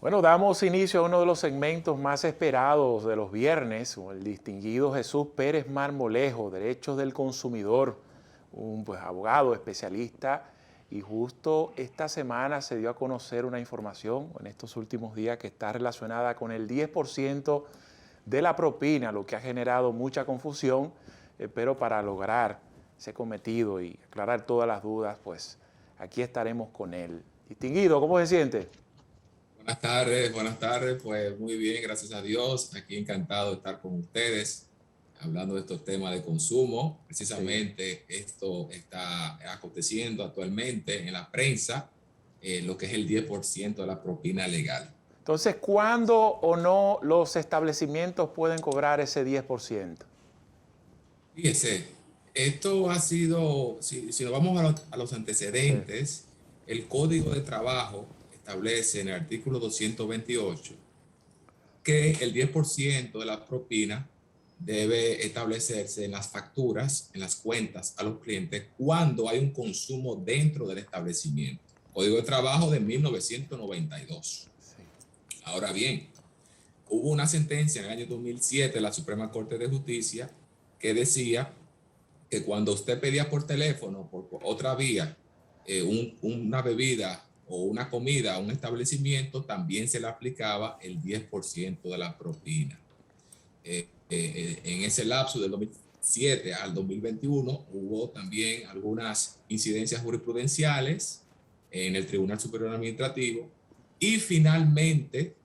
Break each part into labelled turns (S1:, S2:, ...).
S1: Bueno, damos inicio a uno de los segmentos más esperados de los viernes, con el distinguido Jesús Pérez Marmolejo, Derechos del Consumidor, un abogado especialista. Y justo esta semana se dio a conocer una información en estos últimos días que está relacionada con el 10% de la propina, lo que ha generado mucha confusión, pero para lograr ese cometido y aclarar todas las dudas, pues aquí estaremos con él. Distinguido, ¿cómo se siente?
S2: Buenas tardes, pues muy bien, gracias a Dios. Aquí encantado de estar con ustedes, hablando de estos temas de consumo.
S1: Sí.
S2: Precisamente esto está aconteciendo actualmente en la prensa, lo que es el 10% de la propina legal.
S1: Entonces, ¿cuándo o no los establecimientos pueden cobrar ese 10%?
S2: Fíjese, esto ha sido, si nos vamos a los
S1: Sí.
S2: antecedentes, el Código de Trabajo establece en el artículo 228 que el 10% de la propina debe establecerse en las facturas, en las cuentas a los clientes cuando hay un consumo dentro del establecimiento. Código de Trabajo de 1992.
S1: Sí.
S2: Ahora bien, hubo una sentencia en el año 2007 de la Suprema Corte de Justicia que decía que cuando usted pedía por teléfono, por otra vía, una bebida o una comida a un establecimiento, también se le aplicaba el 10% de la propina. En ese lapso del 2007 al 2021 hubo también algunas incidencias jurisprudenciales en el Tribunal Superior Administrativo y finalmente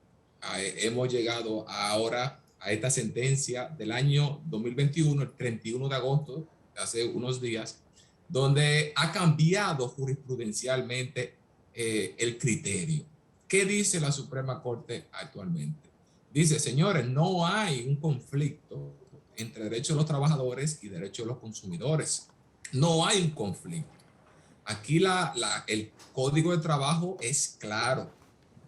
S2: hemos llegado ahora a esta sentencia del año 2021, el 31 de agosto, hace unos días, donde ha cambiado jurisprudencialmente el criterio. ¿Qué dice la Suprema Corte actualmente? Dice, señores, no hay un conflicto entre derechos de los trabajadores y derechos de los consumidores. No hay un conflicto. Aquí el código de trabajo es claro.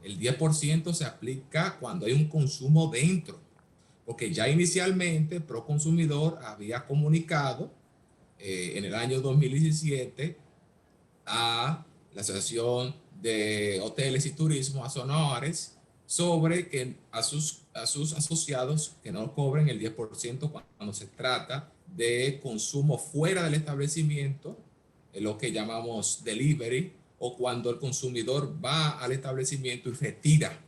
S2: El 10% se aplica cuando hay un consumo dentro, porque ya inicialmente Proconsumidor había comunicado en el año 2017 a la Asociación de Hoteles y Turismo, a Sonores, sobre que a sus asociados que no cobren el 10% cuando se trata de consumo fuera del establecimiento, lo que llamamos delivery, o cuando el consumidor va al establecimiento y retira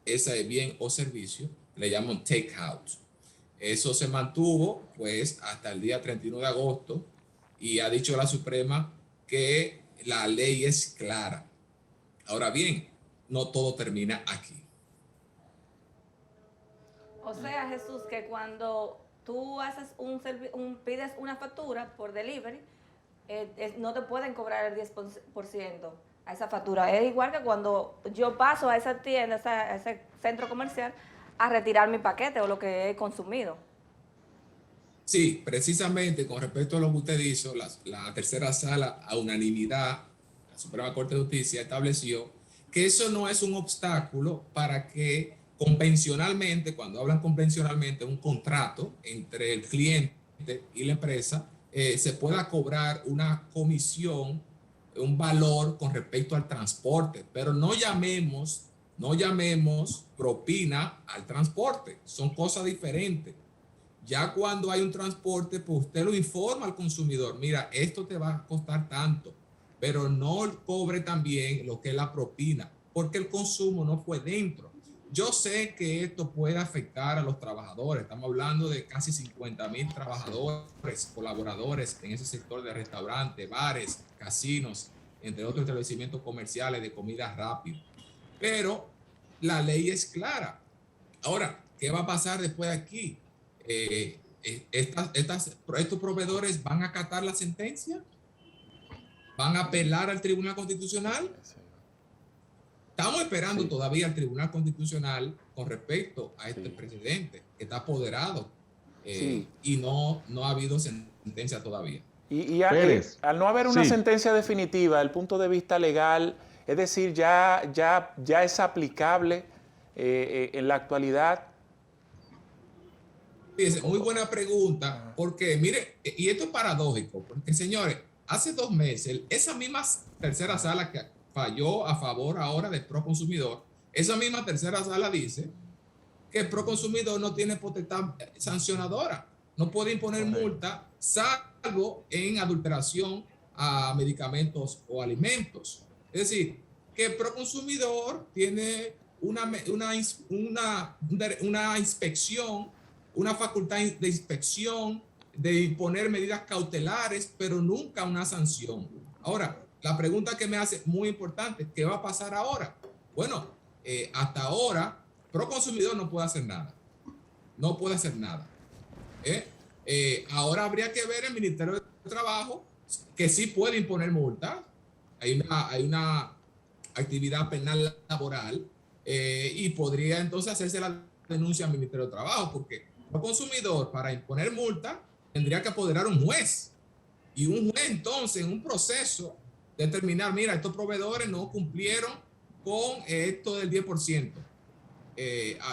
S2: ese bien o servicio, le llaman take out. Eso se mantuvo pues hasta el día 31 de agosto y ha dicho la Suprema que la ley es clara. Ahora bien, no todo termina aquí.
S3: O sea, Jesús, que cuando tú haces pides una factura por delivery, no te pueden cobrar el 10% a esa factura. Es igual que cuando yo paso a esa tienda, a ese centro comercial, a retirar mi paquete o lo que he consumido.
S2: Sí, precisamente con respecto a lo que usted hizo, la tercera sala a unanimidad, la Suprema Corte de Justicia estableció que eso no es un obstáculo para que convencionalmente, cuando hablan convencionalmente, un contrato entre el cliente y la empresa, se pueda cobrar una comisión, un valor con respecto al transporte, pero no llamemos propina al transporte, son cosas diferentes. Ya cuando hay un transporte, pues usted lo informa al consumidor, mira, esto te va a costar tanto, pero no cobre también lo que es la propina, porque el consumo no fue dentro. Yo sé que esto puede afectar a los trabajadores, estamos hablando de casi 50,000
S1: Sí.
S2: trabajadores, colaboradores en ese sector de restaurantes, bares, casinos, entre otros establecimientos comerciales de comida rápida. Pero la ley es clara. Ahora, ¿qué va a pasar después de aquí? ¿Estos proveedores van a acatar la sentencia? ¿Van a apelar al Tribunal Constitucional? Estamos esperando
S1: Sí.
S2: todavía al Tribunal Constitucional con respecto a este
S1: Sí.
S2: precedente que está apoderado
S1: Sí.
S2: y no ha habido sentencia todavía.
S1: Y
S4: Pérez,
S1: al no haber una
S4: sí,
S1: sentencia definitiva, desde el punto de vista legal, es decir, ya es aplicable en la actualidad.
S2: Fíjense, muy buena pregunta, porque mire, y esto es paradójico, porque señores, hace 2 meses, esa misma tercera sala que falló a favor ahora del Proconsumidor, Esa misma tercera sala dice que el Proconsumidor no tiene potestad sancionadora, no puede imponer multa salvo en adulteración a medicamentos o alimentos. Es decir, que el Proconsumidor tiene una inspección, una facultad de inspección, de imponer medidas cautelares, pero nunca una sanción. Ahora, la pregunta que me hace muy importante, ¿qué va a pasar ahora? Bueno, hasta ahora, Proconsumidor no puede hacer nada. No puede hacer nada. Ahora habría que ver el Ministerio de Trabajo, que sí puede imponer multas. Hay una actividad penal laboral y podría entonces hacerse la denuncia al Ministerio de Trabajo, porque el consumidor, para imponer multa, tendría que apoderar un juez. Y un juez entonces, en un proceso, determinar, mira, estos proveedores no cumplieron con esto del 10%.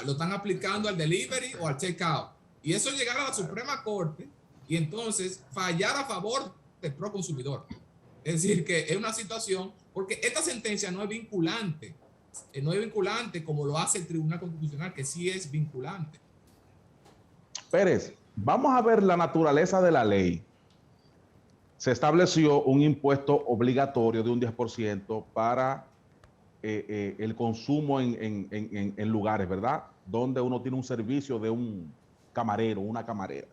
S2: Lo están aplicando al delivery o al checkout. Y eso llegar a la Suprema Corte y entonces fallar a favor del proconsumidor. Es decir, que es una situación, porque esta sentencia no es vinculante. No es vinculante como lo hace el Tribunal Constitucional, que sí es vinculante.
S4: Pérez, vamos a ver la naturaleza de la ley. Se estableció un impuesto obligatorio de un 10% para el consumo en lugares, ¿verdad? Donde uno tiene un servicio de un camarero, una camarera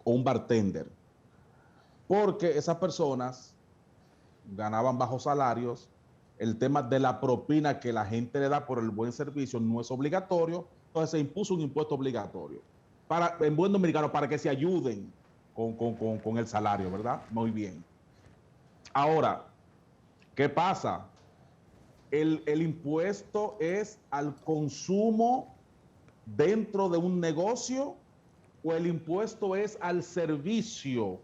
S4: o un bartender. Porque esas personas ganaban bajos salarios. El tema de la propina que la gente le da por el buen servicio no es obligatorio. Entonces se impuso un impuesto obligatorio. En buen dominicano, para que se ayuden con el salario, ¿verdad? Muy bien. Ahora, ¿qué pasa? El impuesto es al consumo dentro de un negocio, o el impuesto es al servicio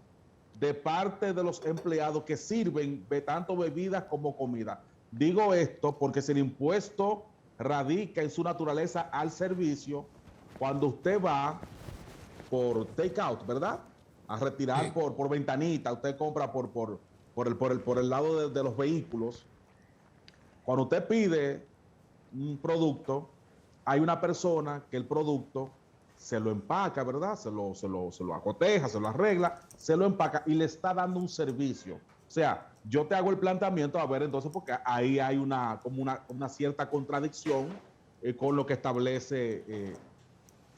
S4: de parte de los empleados que sirven tanto bebidas como comida. Digo esto porque si el impuesto radica en su naturaleza al servicio, cuando usted va por takeout, ¿verdad? A retirar por ventanita, usted compra por el lado de los vehículos. Cuando usted pide un producto, hay una persona que el producto se lo empaca, ¿verdad? Se lo acoteja, se lo arregla, se lo empaca y le está dando un servicio. O sea, yo te hago el planteamiento, a ver, entonces, porque ahí hay una cierta contradicción con lo que establece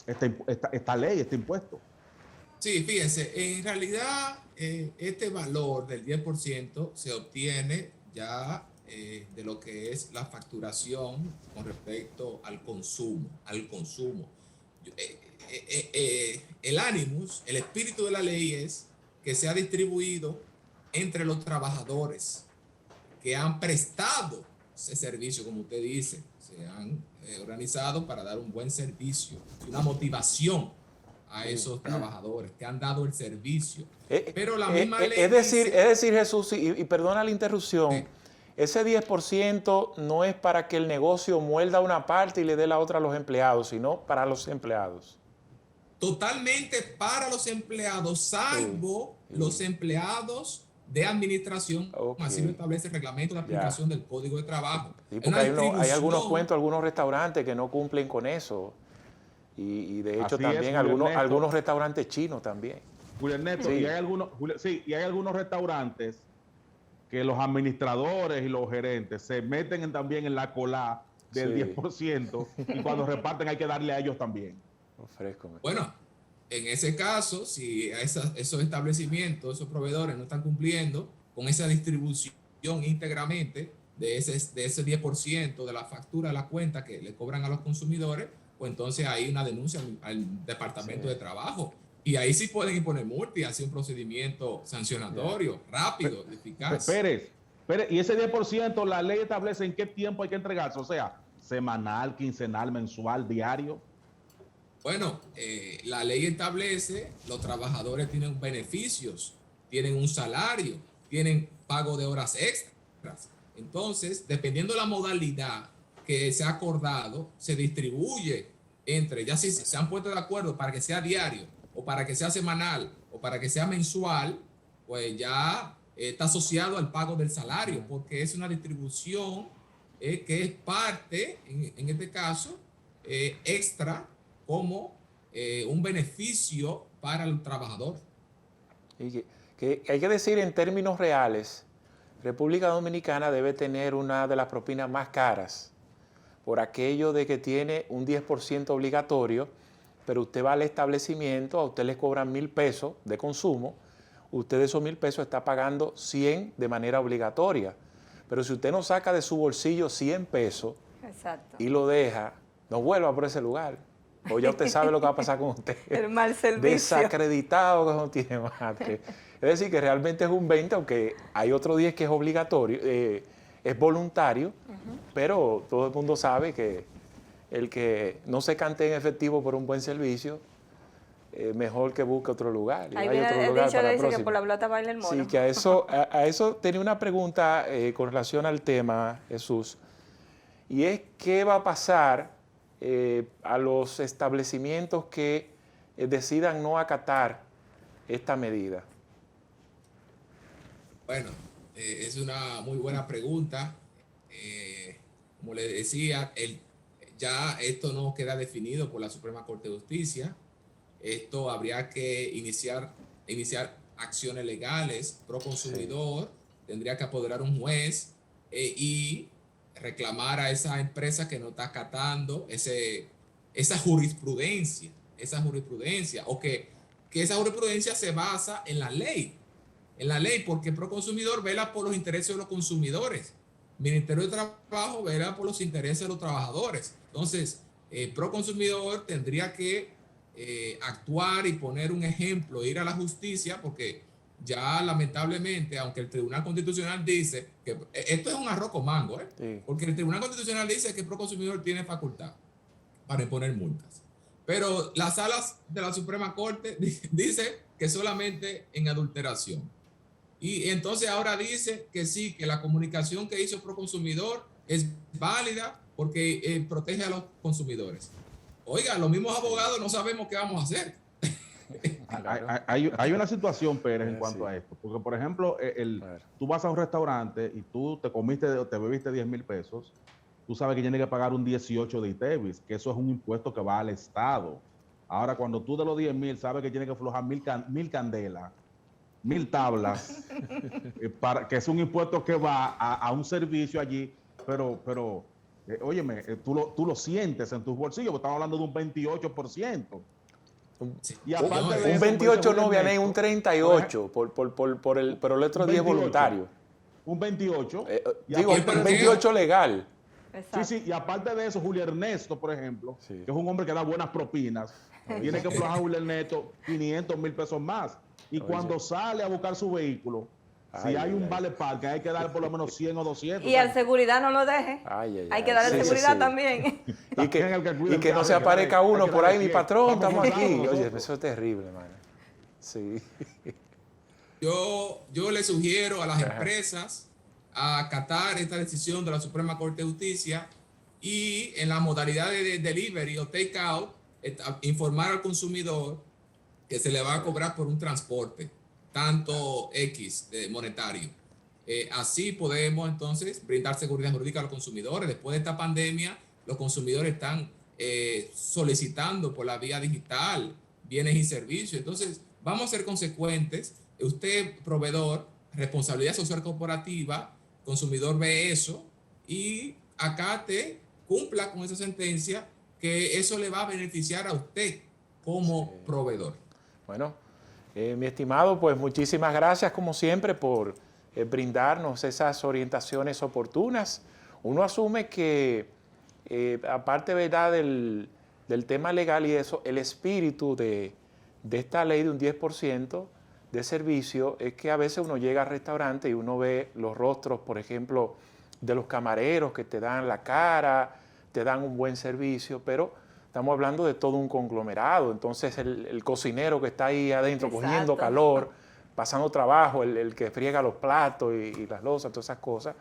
S4: esta ley, este impuesto.
S2: Sí, fíjense, en realidad este valor del 10% se obtiene ya de lo que es la facturación con respecto al consumo, el ánimos, el espíritu de la ley es que sea distribuido entre los trabajadores que han prestado ese servicio, como usted dice, se han organizado para dar un buen servicio, una motivación a esos trabajadores que han dado el servicio. Pero la misma ley
S1: es decir, Jesús, y perdona la interrupción, ese 10% no es para que el negocio muerda una parte y le dé la otra a los empleados, sino para los empleados.
S2: Totalmente para los empleados, salvo los empleados de administración, así lo establece el reglamento de aplicación del Código de Trabajo.
S1: Sí, porque hay algunos cuentos, algunos restaurantes que no cumplen con eso. Y de hecho también algunos restaurantes chinos también.
S4: Julio Ernesto, y hay algunos restaurantes que los administradores y los gerentes se meten también en la cola del 10% y cuando reparten hay que darle a ellos también.
S2: Bueno, en ese caso, si esos establecimientos, esos proveedores no están cumpliendo con esa distribución íntegramente de ese 10% de la factura, la cuenta que le cobran a los consumidores, pues entonces hay una denuncia al Departamento de Trabajo. Y ahí sí pueden imponer multa y hacer un procedimiento sancionatorio, rápido, eficaz.
S4: Pérez, y ese 10% la ley establece en qué tiempo hay que entregarse, o sea, semanal, quincenal, mensual, diario.
S2: Bueno, la ley establece, los trabajadores tienen beneficios, tienen un salario, tienen pago de horas extras. Entonces, dependiendo de la modalidad que se ha acordado, se distribuye entre, ya si se han puesto de acuerdo para que sea diario, o para que sea semanal, o para que sea mensual, pues ya está asociado al pago del salario, porque es una distribución que es parte, en este caso, extra como un beneficio para el trabajador.
S1: Y que hay que decir en términos reales, República Dominicana debe tener una de las propinas más caras por aquello de que tiene un 10% obligatorio, pero usted va al establecimiento, a usted les cobran 1,000 pesos de consumo, usted de esos 1,000 pesos está pagando 100 de manera obligatoria. Pero si usted no saca de su bolsillo 100 pesos
S3: Exacto.
S1: y lo deja, no vuelva por ese lugar. O ya usted sabe lo que va a pasar con usted.
S3: El mal servicio.
S1: Desacreditado que no tiene madre. Es decir, que realmente es un 20, aunque hay otro 10 que es obligatorio, es voluntario, pero todo el mundo sabe que el que no se cante en efectivo por un buen servicio, mejor que busque otro lugar. Y
S3: Ahí
S1: vaya a
S3: viene
S1: otro
S3: el
S1: lugar
S3: dicho
S1: para
S3: que
S1: la
S3: dice que
S1: próxima.
S3: por la pelota baila el mono.
S1: Sí, que a eso tenía una pregunta con relación al tema, Jesús, y es qué va a pasar a los establecimientos que decidan no acatar esta medida.
S2: Bueno, es una muy buena pregunta. Como le decía, ya esto no queda definido por la Suprema Corte de Justicia. Esto habría que iniciar acciones legales pro consumidor. Sí. Tendría que apoderar un juez y reclamar a esa empresa que no está acatando esa jurisprudencia, o que esa jurisprudencia se basa en la ley, porque Proconsumidor vela por los intereses de los consumidores, Ministerio de Trabajo vela por los intereses de los trabajadores. Entonces, Proconsumidor tendría que actuar y poner un ejemplo, ir a la justicia, porque ya lamentablemente, aunque el Tribunal Constitucional dice que esto es un arroz con mango, sí. Porque el Tribunal Constitucional dice que Proconsumidor tiene facultad para imponer multas, pero las salas de la Suprema Corte dice que solamente en adulteración, y entonces ahora dice que sí, que la comunicación que hizo Proconsumidor es válida porque protege a los consumidores. Oiga, los mismos abogados no sabemos qué vamos a hacer.
S4: Hay una situación, Pérez, en cuanto a esto. Porque, por ejemplo, tú vas a un restaurante y tú te bebiste 10,000 pesos, tú sabes que tienes que pagar un 18 de ITEVIS, que eso es un impuesto que va al Estado. Ahora, cuando tú de los 10,000 sabes que tienes que aflojar 1,000 candelas, 1,000 tablas, que es un impuesto que va a un servicio allí, pero óyeme, tú lo sientes en tus bolsillos, porque estamos hablando de un 28%.
S1: Y aparte de un 28 no, viene un 38 por el otro 10 voluntario.
S4: Un 28.
S1: Digo, un 28 legal.
S3: Exacto.
S4: Sí, y aparte de eso, Julio Ernesto, por ejemplo, sí, que es un hombre que da buenas propinas, tiene que aflojar a Julio Ernesto 500,000 pesos más. Y cuando sale a buscar su vehículo, si hay un vale parque, hay que dar por lo menos 100 o 200.
S3: Y al seguridad no lo deje. Hay que darle seguridad también.
S1: Y que no se aparezca uno por ahí, mi patrón, estamos aquí. Oye, eso es terrible, mano. Sí.
S2: Yo le sugiero a las empresas a acatar esta decisión de la Suprema Corte de Justicia y en la modalidad de delivery o take out, informar al consumidor que se le va a cobrar por un transporte, tanto X de monetario. Así podemos entonces brindar seguridad jurídica a los consumidores. Después de esta pandemia, los consumidores están solicitando por la vía digital bienes y servicios. Entonces, vamos a ser consecuentes. Usted, proveedor, responsabilidad social corporativa, consumidor ve eso y acate, cumpla con esa sentencia, que eso le va a beneficiar a usted como proveedor.
S1: Bueno, mi estimado, pues muchísimas gracias como siempre por brindarnos esas orientaciones oportunas. Uno asume que, aparte, ¿verdad?, del tema legal y eso, el espíritu de esta ley de un 10% de servicio es que a veces uno llega al restaurante y uno ve los rostros, por ejemplo, de los camareros que te dan la cara, te dan un buen servicio, pero estamos hablando de todo un conglomerado. Entonces el cocinero que está ahí adentro, exacto, cogiendo calor, pasando trabajo, el que friega los platos y las losas, todas esas cosas,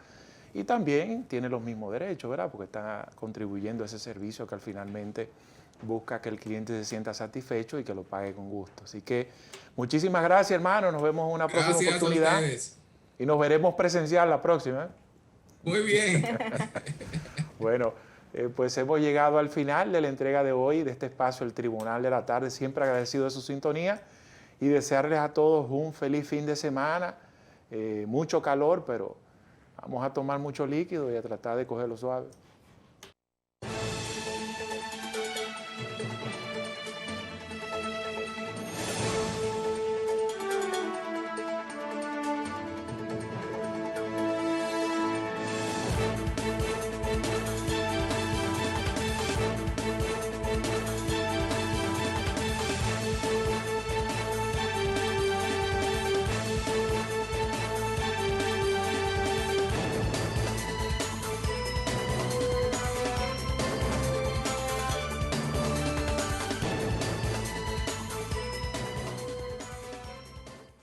S1: y también tiene los mismos derechos, ¿verdad? Porque está contribuyendo a ese servicio que al finalmente busca que el cliente se sienta satisfecho y que lo pague con gusto. Así que muchísimas gracias, hermano. Nos vemos en una próxima oportunidad. Y nos veremos presencial la próxima.
S2: Muy bien.
S1: Bueno, pues hemos llegado al final de la entrega de hoy de este espacio, el Tribunal de la Tarde. Siempre agradecido de su sintonía y desearles a todos un feliz fin de semana. Mucho calor, pero vamos a tomar mucho líquido y a tratar de cogerlo suave.